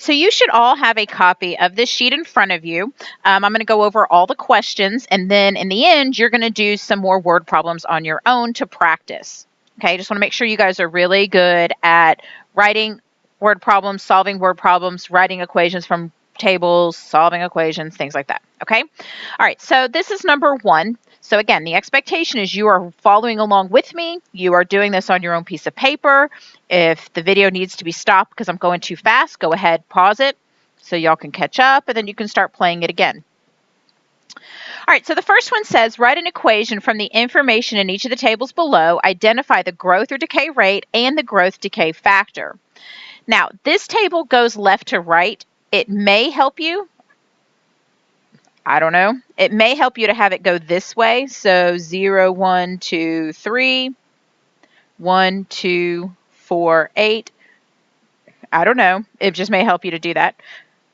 so you should all have a copy of this sheet in front of you. I'm going to go over all the questions, and then in the end, you're going to do some more word problems on your own to practice. Okay, just want to make sure you guys are really good at writing word problems, solving word problems, writing equations from tables, solving equations, things like that. Okay, all right, so this is number 1. So again, the expectation is you are following along with me. You are doing this on your own piece of paper. If the video needs to be stopped because I'm going too fast, go ahead, pause it so y'all can catch up, and then you can start playing it again. All right, so the first one says, write an equation from the information in each of the tables below. Identify the growth or decay rate and the growth decay factor. Now, this table goes left to right. It may help you. I don't know. It may help you to have it go this way. So 0, 1, 2, 3, 1, 2, 4, 8. I don't know. It just may help you to do that.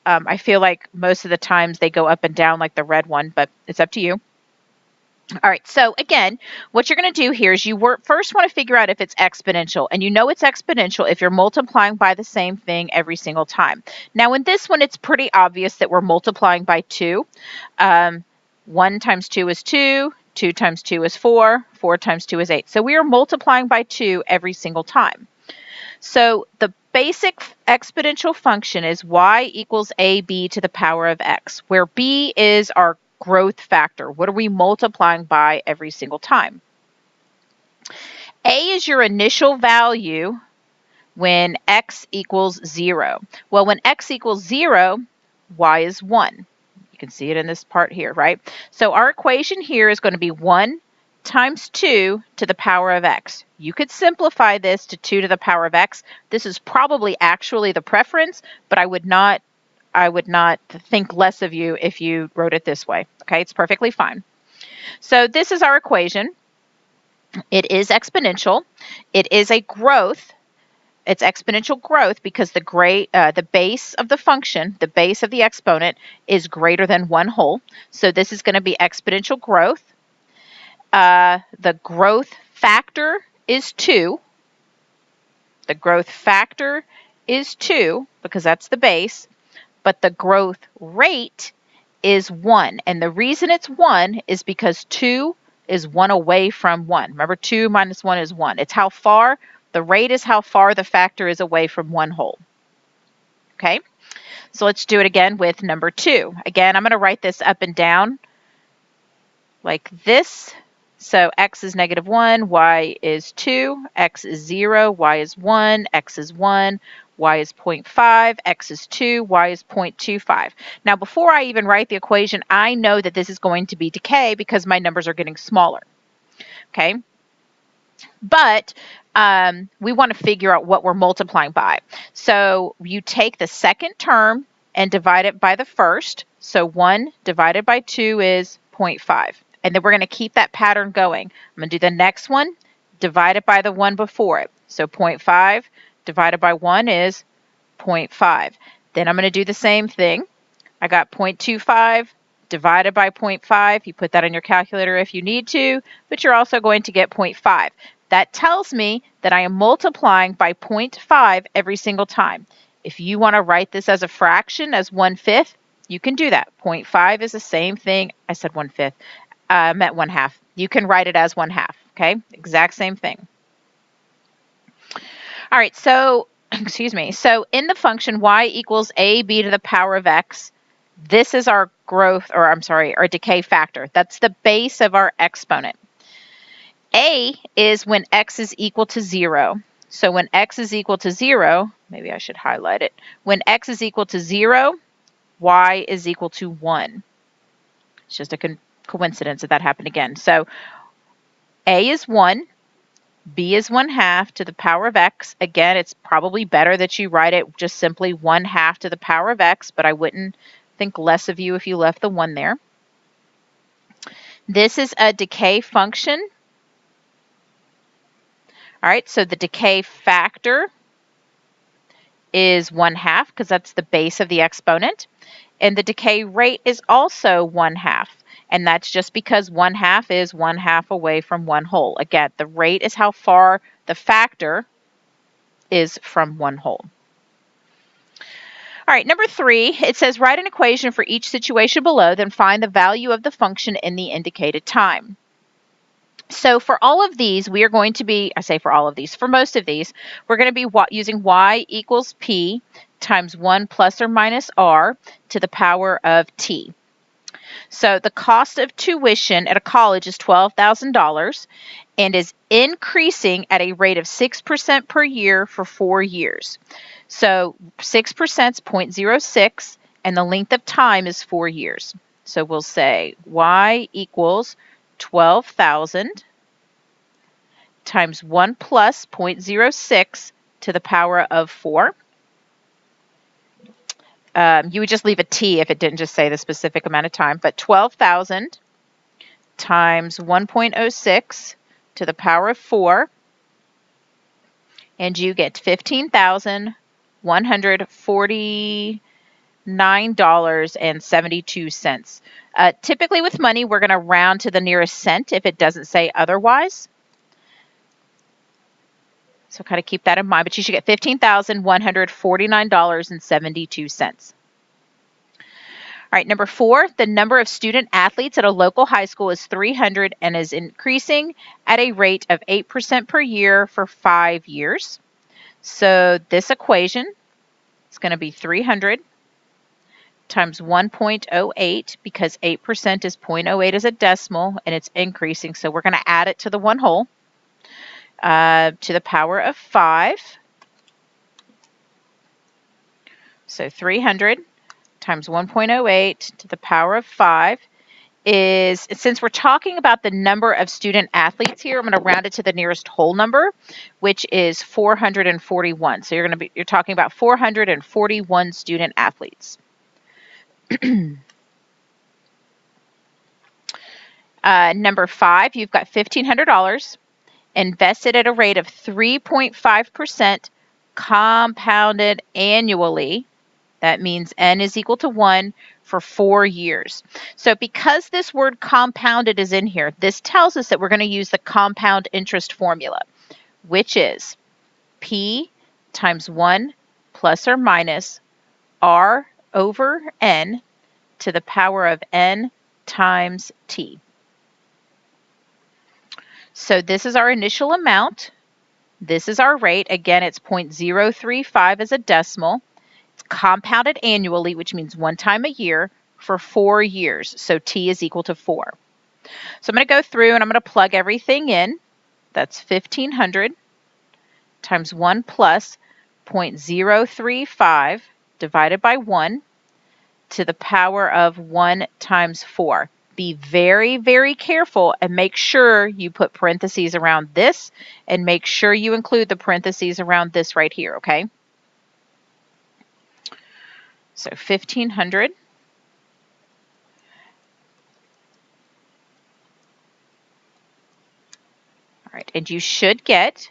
I feel like most of the times they go up and down like the red one, but it's up to you. All right, so again, what you're going to do here is you first want to figure out if it's exponential. And you know it's exponential if you're multiplying by the same thing every single time. Now, in this one, it's pretty obvious that we're multiplying by 2. 1 times 2 is 2. 2 times 2 is 4. 4 times 2 is 8. So we are multiplying by 2 every single time. So the basic exponential function is y equals ab to the power of x, where b is our growth factor. What are we multiplying by every single time? A is your initial value when x equals 0. Well, when x equals 0, y is 1. You can see it in this part here, right? So our equation here is going to be 1 times 2 to the power of x. You could simplify this to 2 to the power of x. This is probably actually the preference, but I would not think less of you if you wrote it this way. Okay, it's perfectly fine. So this is our equation. It is exponential. It is a growth. It's exponential growth because the base of the function, the base of the exponent, is greater than 1 whole. So this is going to be exponential growth. The growth factor is 2. The growth factor is 2 because that's the base. But the growth rate is 1. And the reason it's 1 is because 2 is 1 away from 1. Remember, 2 minus 1 is 1. It's how far, the rate is how far the factor is away from 1 whole. Okay? So let's do it again with number 2. Again, I'm going to write this up and down like this. So x is -1, y is 2, x is 0, y is 1, x is 1, y is 0.5, x is 2, y is 0.25. Now, before I even write the equation, I know that this is going to be decay because my numbers are getting smaller. Okay? But we want to figure out what we're multiplying by. So you take the second term and divide it by the first. So 1 divided by 2 is 0.5. And then we're going to keep that pattern going. I'm going to do the next one, divide it by the one before it. So 0.5 divided by 1 is 0.5. Then I'm going to do the same thing. I got 0.25 divided by 0.5. You put that on your calculator if you need to, but you're also going to get 0.5. That tells me that I am multiplying by 0.5 every single time. If you want to write this as a fraction, as 1/5, you can do that. 0.5 is the same thing. I said 1/5. I meant 1/2. You can write it as 1/2, okay? Exact same thing. All right, so, excuse me. So in the function y equals ab to the power of x, this is our our decay factor. That's the base of our exponent. A is when x is equal to 0. So when x is equal to 0, maybe I should highlight it. When x is equal to 0, y is equal to 1. It's just a coincidence that happened again. So a is 1, b is 1/2 to the power of x. Again, it's probably better that you write it just simply 1/2 to the power of x, but I wouldn't think less of you if you left the 1 there. This is a decay function. All right, so the decay factor is 1/2 because that's the base of the exponent. And the decay rate is also 1/2. And that's just because 1/2 is 1/2 away from 1 whole. Again, the rate is how far the factor is from 1 whole. All All right, number 3, it says write an equation for each situation below, then find the value of the function in the indicated time. So for all of these, we are going to be, I say for all of these, for most of these, we're going to be using y equals p times 1 plus or minus r to the power of t. So the cost of tuition at a college is $12,000 and is increasing at a rate of 6% per year for 4 years. So 6% is 0.06 and the length of time is 4 years. So we'll say y equals 12,000 times 1 plus 0.06 to the power of 4. You would just leave a t if it didn't just say the specific amount of time, but 12,000 times 1.06 to the power of 4, and you get $15,149.72. Typically with money, we're going to round to the nearest cent if it doesn't say otherwise. So kind of keep that in mind, but you should get $15,149.72. All right, number 4, the number of student athletes at a local high school is 300 and is increasing at a rate of 8% per year for 5 years. So this equation is going to be 300 times 1.08, because 8% is 0.08 as a decimal and it's increasing. So we're going to add it to the 1 whole to the power of 5. So 300 times 1.08 to the power of 5 is, since we're talking about the number of student athletes here, I'm going to round it to the nearest whole number, which is 441. So you're talking about 441 student athletes. Number 5, you've got $1,500 invested at a rate of 3.5% compounded annually. That means n is equal to 1 for 4 years. So because this word compounded is in here, this tells us that we're going to use the compound interest formula, which is p times 1 plus or minus r over n to the power of n times t. So this is our initial amount. This is our rate. Again, it's 0.035 as a decimal. It's compounded annually, which means 1 time a year for 4 years. So t is equal to 4. So I'm going to go through and I'm going to plug everything in. That's 1,500 times 1 plus 0.035 divided by 1 to the power of 1 times 4. Be very, very careful and make sure you put parentheses around this and make sure you include the parentheses around this right here, okay? So 1,500 all right, and you should get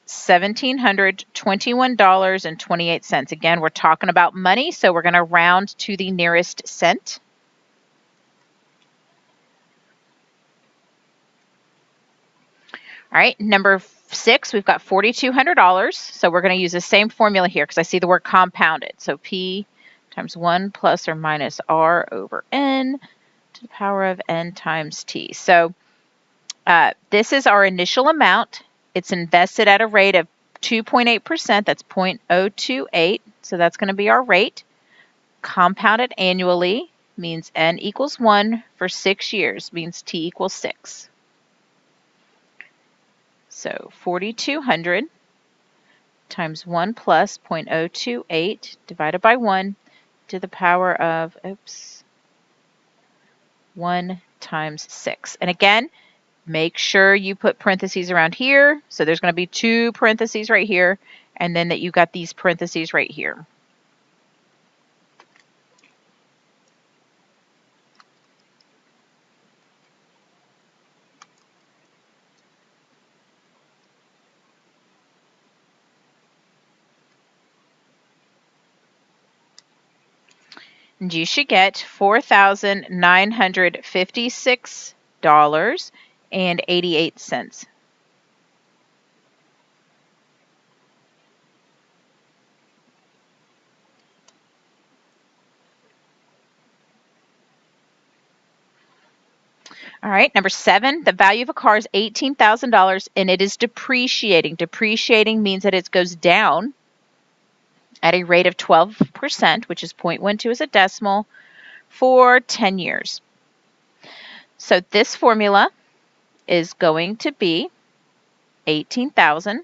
$1,721.28. Again, we're talking about money, so we're going to round to the nearest cent. All right, number 6, we've got $4,200. So we're going to use the same formula here because I see the word compounded. So p times 1 plus or minus r over n to the power of n times t. So this is our initial amount. It's invested at a rate of 2.8%. That's 0.028. So that's going to be our rate. Compounded annually means n equals 1 for 6 years, means t equals 6. So 4,200 times 1 plus 0.028 divided by 1 to the power of, 1 times 6. And again, make sure you put parentheses around here. So there's going to be 2 parentheses right here, and then that you got these parentheses right here. And you should get $4,956.88. All right, number 7, the value of a car is $18,000 and it is depreciating. Depreciating means that it goes down at a rate of 12%, which is 0.12 as a decimal, for 10 years. So this formula is going to be 18,000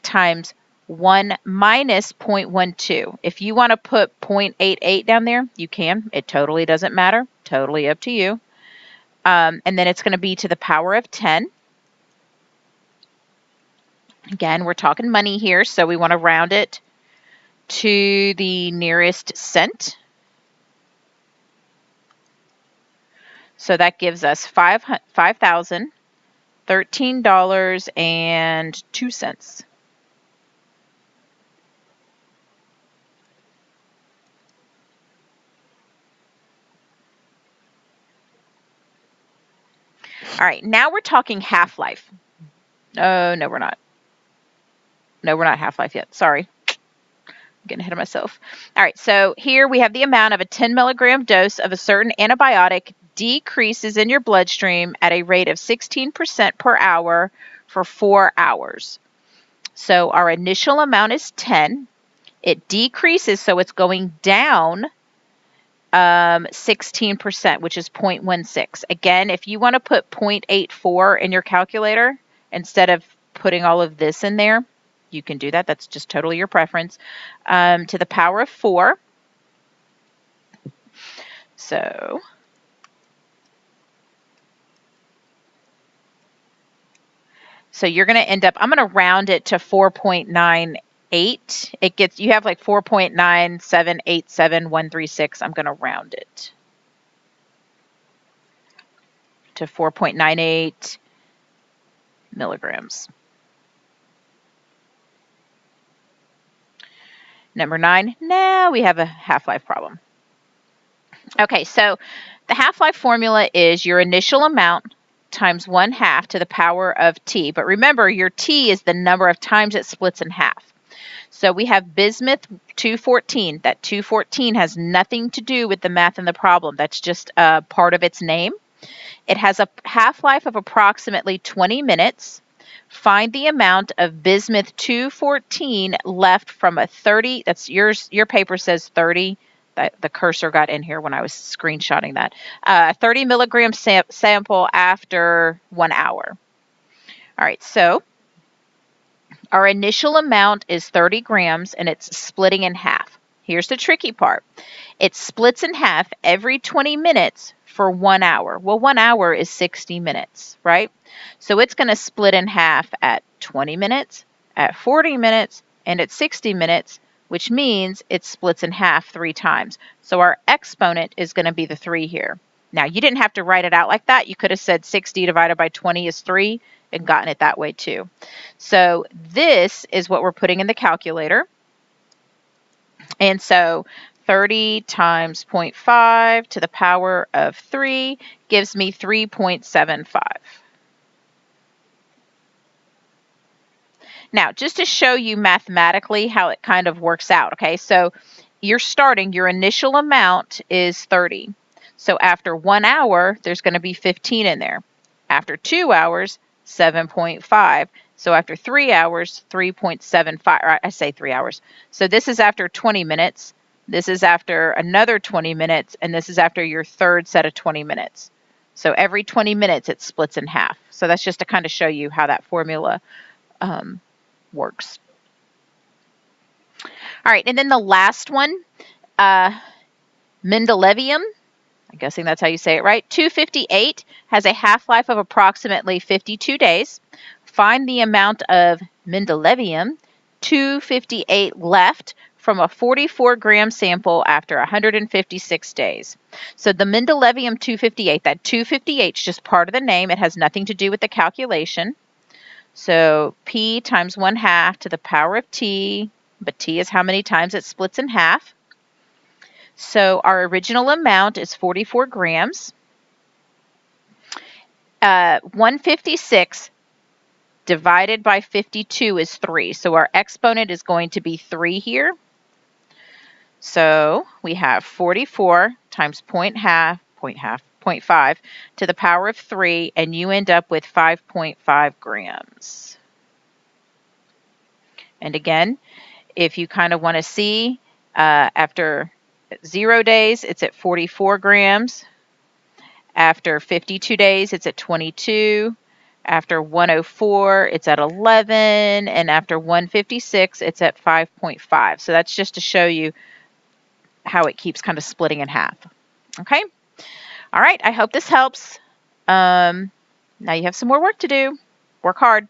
times 1 minus 0.12. If you want to put 0.88 down there, you can. It totally doesn't matter. Totally up to you. And then it's going to be to the power of 10. Again, we're talking money here, so we want to round it to the nearest cent. So that gives us $5,013.02. All right, now we're talking half-life. Oh, no, we're not. No, we're not half-life yet. Sorry. I'm getting ahead of myself. All right, so here we have the amount of a 10 milligram dose of a certain antibiotic decreases in your bloodstream at a rate of 16% per hour for 4 hours. So our initial amount is 10. It decreases, so it's going down 16%, which is 0.16. Again, if you want to put 0.84 in your calculator instead of putting all of this in there, you can do that. That's just totally your preference. To the power of 4. So you're going to end up, I'm going to round it to 4.98. It gets, you have like 4.9787136. I'm going to round it to 4.98 milligrams. Number 9, now we have a half-life problem. Okay, so the half-life formula is your initial amount times 1/2 to the power of t. But remember, your t is the number of times it splits in half. So we have bismuth 214. That 214 has nothing to do with the math in the problem. That's just a part of its name. It has a half-life of approximately 20 minutes. Find the amount of bismuth 214 left from a 30. That's yours. Your paper says 30. The cursor got in here when I was screenshotting that. 30 milligram sample after 1 hour. All right, so our initial amount is 30 grams and it's splitting in half. Here's the tricky part. It splits in half every 20 minutes for 1 hour. Well, 1 hour is 60 minutes, right? So it's going to split in half at 20 minutes, at 40 minutes, and at 60 minutes, which means it splits in half 3 times. So our exponent is going to be the 3 here. Now, you didn't have to write it out like that. You could have said 60 divided by 20 is 3 and gotten it that way too. So this is what we're putting in the calculator. And so 30 times 0.5 to the power of 3 gives me 3.75. Now, just to show you mathematically how it kind of works out, okay? So you're starting, your initial amount is 30. So after 1 hour, there's going to be 15 in there. After 2 hours, 7.5. So after 3 hours, 3.75. Or I say 3 hours. So this is after 20 minutes. This is after another 20 minutes. And this is after your third set of 20 minutes. So every 20 minutes, it splits in half. So that's just to kind of show you how that formula works. All right, and then the last one, Mendelevium. I'm guessing that's how you say it, right? 258 has a half-life of approximately 52 days. Find the amount of Mendelevium 258 left from a 44-gram sample after 156 days. So the Mendelevium 258, that 258 is just part of the name. It has nothing to do with the calculation. So P times 1/2 to the power of T, but T is how many times it splits in half. So our original amount is 44 grams. 156 divided by 52 is 3. So our exponent is going to be 3 here. So we have 44 times 0.5 0.5 to the power of 3, and you end up with 5.5 grams. And again, if you kind of want to see, after 0 days, it's at 44 grams. After 52 days, it's at 22. After 104, it's at 11. And after 156, it's at 5.5. So that's just to show you how it keeps kind of splitting in half. Okay? All right, I hope this helps. Now you have some more work to do. Work hard.